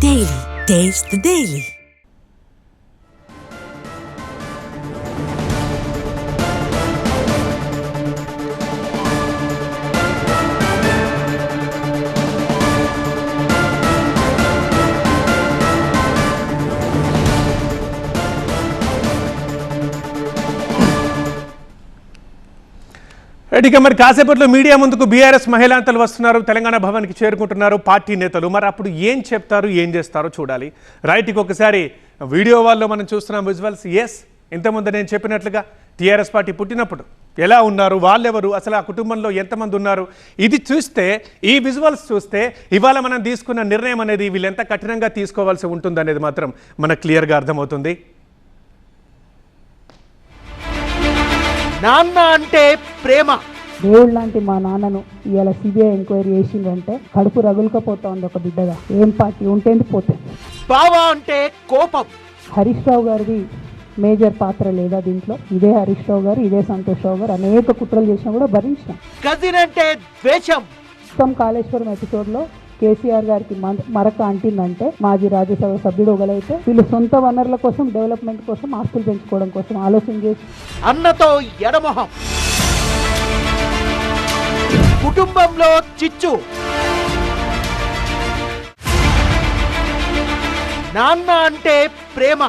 Daily. Taste the Daily. ఇక మరి కాసేపట్లో మీడియా ముందుకు బీఆర్ఎస్ మహిళాంతలు వస్తున్నారు, తెలంగాణ భవన్కి చేరుకుంటున్నారు పార్టీ నేతలు. మరి అప్పుడు ఏం చెప్తారు, ఏం చేస్తారో చూడాలి. రైట్కి ఒకసారి వీడియో వాళ్ళలో మనం చూస్తున్నాం విజువల్స్. ఎస్, ఇంతకుముందు నేను చెప్పినట్లుగా టీఆర్ఎస్ పార్టీ పుట్టినప్పుడు ఎలా ఉన్నారు, వాళ్ళెవరు, అసలు ఆ కుటుంబంలో ఎంతమంది ఉన్నారు, ఇది చూస్తే, ఈ విజువల్స్ చూస్తే ఇవాళ మనం తీసుకున్న నిర్ణయం అనేది వీళ్ళు ఎంత కఠినంగా తీసుకోవాల్సి ఉంటుంది అనేది మాత్రం మనకు క్లియర్గా అర్థమవుతుంది. నాన్న అంటే ప్రేమ. దేవుడు లాంటి మా నాన్నను ఇవాళ సిబిఐ ఎంక్వైరీ చేసిందంటే కడుపు రగులుకపోతా ఉంది ఒక బిడ్డగా. ఏం పార్టీ ఉంటేంది పోతే. బావా అంటే కోపం. హరీష్ రావు గారిది మేజర్ పాత్ర లేదా దీంట్లో? ఇదే హరీష్ రావు గారు, ఇదే సంతోష్ రావు గారు అనేక కుట్రలు చేసినా కూడా భరించినాం. కజిన్ అంటే ద్వేషం. మొత్తం కాళేశ్వరం ఎపిసోడ్లో కేసీఆర్ గారికి మరక అంటిందంటే మాజీ రాజ్యసభ సభ్యుడు ఒకలైతే వీళ్ళు సొంత వనరుల కోసం, డెవలప్మెంట్ కోసం, ఆస్తులు పెంచుకోవడం కోసం ఆలోచన చేసి అన్నతో ఎడమొహం. కుటుంబంలో చిచ్చు. నాన్న అంటే ప్రేమ.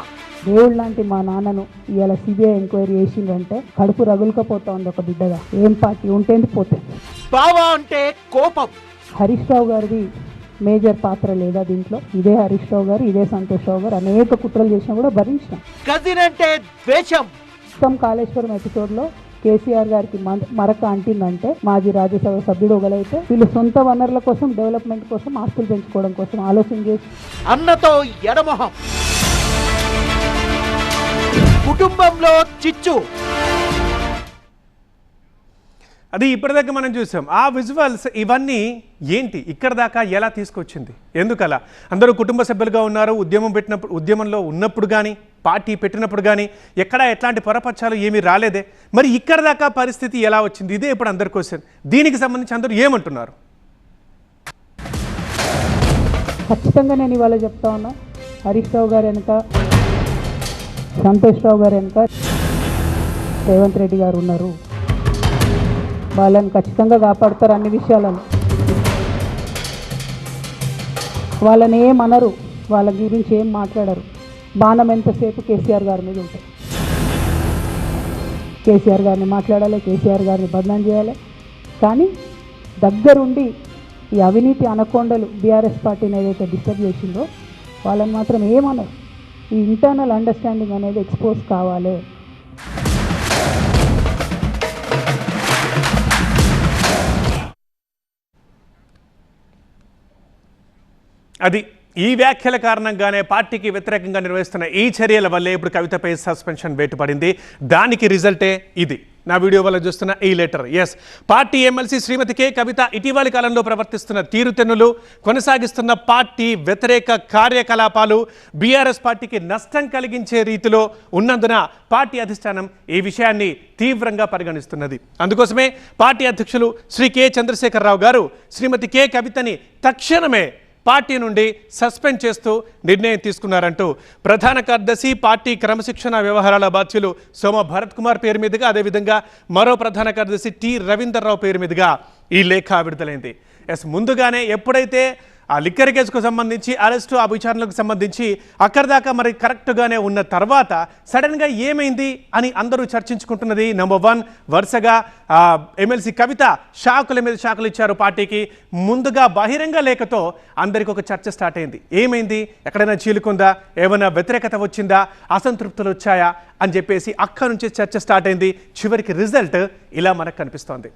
దేవుడు లాంటి మా నాన్నను ఇవాళ సిబిఐ ఎంక్వైరీ చేసిందంటే కడుపు రగులుకపోతా ఉంది ఒక బిడ్డగా. ఏం పార్టీ ఉంటేంది పోతే. బావా అంటే కోపం. హరీష్ రావు గారిది మేజర్ పాత్ర లేదా దీంట్లో? ఇదే హరీష్ రావు గారు, ఇదే సంతోష్ రావు గారు అనేక కుట్రలు చేసినా కూడా భరించినాం. కజిన్ అంటే ద్వేషం. మొత్తం కాళేశ్వరం ఎపిసోడ్లో కేసీఆర్ గారికి మరక అంటిందంటే మాజీ రాజ్యసభ సభ్యుడు ఒకలైతే వీళ్ళు సొంత వనరుల కోసం, డెవలప్మెంట్ కోసం, ఆస్తులు పెంచుకోవడం కోసం ఆలోచన చేసి అన్నతో ఎడమొహం. కుటుంబంలో చిచ్చు. అది ఇప్పటిదాకా మనం చూసాం. ఆ విజువల్స్ ఇవన్నీ ఏంటి, ఇక్కడ దాకా ఎలా తీసుకొచ్చింది, ఎందుకలా? అందరూ కుటుంబ సభ్యులుగా ఉన్నారు. ఉద్యమంలో ఉన్నప్పుడు కానీ, పార్టీ పెట్టినప్పుడు కానీ ఎక్కడా ఎట్లాంటి పొరపచ్చాలు ఏమీ రాలేదే. మరి ఇక్కడ దాకా పరిస్థితి ఎలా వచ్చింది? ఇదే ఇప్పుడు అందరి క్వశ్చన్. దీనికి సంబంధించి అందరూ ఏమంటున్నారు? ఖచ్చితంగా నేను ఇవాళ చెప్తా ఉన్నా, హరీష్ రావు గారు వెనుక, సంతోష్ రావు గారు వెనుక రేవంత్ రెడ్డి గారు ఉన్నారు. వాళ్ళని ఖచ్చితంగా కాపాడతారు అన్ని విషయాలను. వాళ్ళని ఏమనరు, వాళ్ళ గురించి ఏం మాట్లాడరు. బాణం ఎంతసేపు కేసీఆర్ గారి మీద ఉంటుంది. కేసీఆర్ గారిని మాట్లాడాలి, కేసీఆర్ గారిని బదనాం చేయాలి. కానీ దగ్గరుండి ఈ అవినీతి అనకొండలు బీఆర్ఎస్ పార్టీని ఏదైతే డిస్టర్బ్ చేసిందో వాళ్ళని మాత్రం ఏమనరు. ఈ ఇంటర్నల్ అండర్స్టాండింగ్ అనేది ఎక్స్పోజ్ కావాలి. అది ఈ వ్యాఖ్యల కారణంగానే పార్టీకి వ్యతిరేకంగా నిర్వహిస్తున్న ఈ చర్యల వల్లే ఇప్పుడు కవితపై సస్పెన్షన్ బయటపడింది. దానికి రిజల్టే ఇది. నా వీడియో వల్ల చూస్తున్న ఈ లెటర్. ఎస్, పార్టీ ఎమ్మెల్సీ శ్రీమతి కె కవిత ఇటీవలి కాలంలో ప్రవర్తిస్తున్న తీరుతెన్నులు, కొనసాగిస్తున్న పార్టీ వ్యతిరేక కార్యకలాపాలు బీఆర్ఎస్ పార్టీకి నష్టం కలిగించే రీతిలో ఉన్నందున పార్టీ అధిష్టానం ఈ విషయాన్ని తీవ్రంగా పరిగణిస్తున్నది. అందుకోసమే పార్టీ అధ్యక్షులు శ్రీ కె చంద్రశేఖరరావు గారు శ్రీమతి కె కవితని తక్షణమే పార్టీ నుండి సస్పెండ్ చేస్తూ నిర్ణయం తీసుకున్నారంటూ ప్రధాన కార్యదర్శి, పార్టీ క్రమశిక్షణ వ్యవహారాల బాధ్యులు సోమ భరత్ కుమార్ పేరు మీదుగా, అదేవిధంగా మరో ప్రధాన కార్యదర్శి టి రవీందర్రావు పేరు మీదుగా ఈ లేఖ విడుదలైంది. ఎస్, ముందుగానే ఎప్పుడైతే ఆ లిక్కర్ కేసుకు సంబంధించి అరెస్టు, ఆ విచారణలకు సంబంధించి అక్కడి దాకా మరి కరెక్ట్గానే ఉన్న తర్వాత సడన్గా ఏమైంది అని అందరూ చర్చించుకుంటున్నది. నెంబర్ 1, వరుసగా ఎమ్మెల్సీ కవిత షాకుల మీద షాకులు ఇచ్చారు పార్టీకి. ముందుగా బహిరంగ లేఖతో అందరికీ ఒక చర్చ స్టార్ట్ అయింది. ఏమైంది, ఎక్కడైనా చీలుకుందా, ఏమైనా వ్యతిరేకత వచ్చిందా, అసంతృప్తులు వచ్చాయా అని చెప్పేసి అక్కడి నుంచి చర్చ స్టార్ట్ అయింది. చివరికి రిజల్ట్ ఇలా మనకు కనిపిస్తోంది.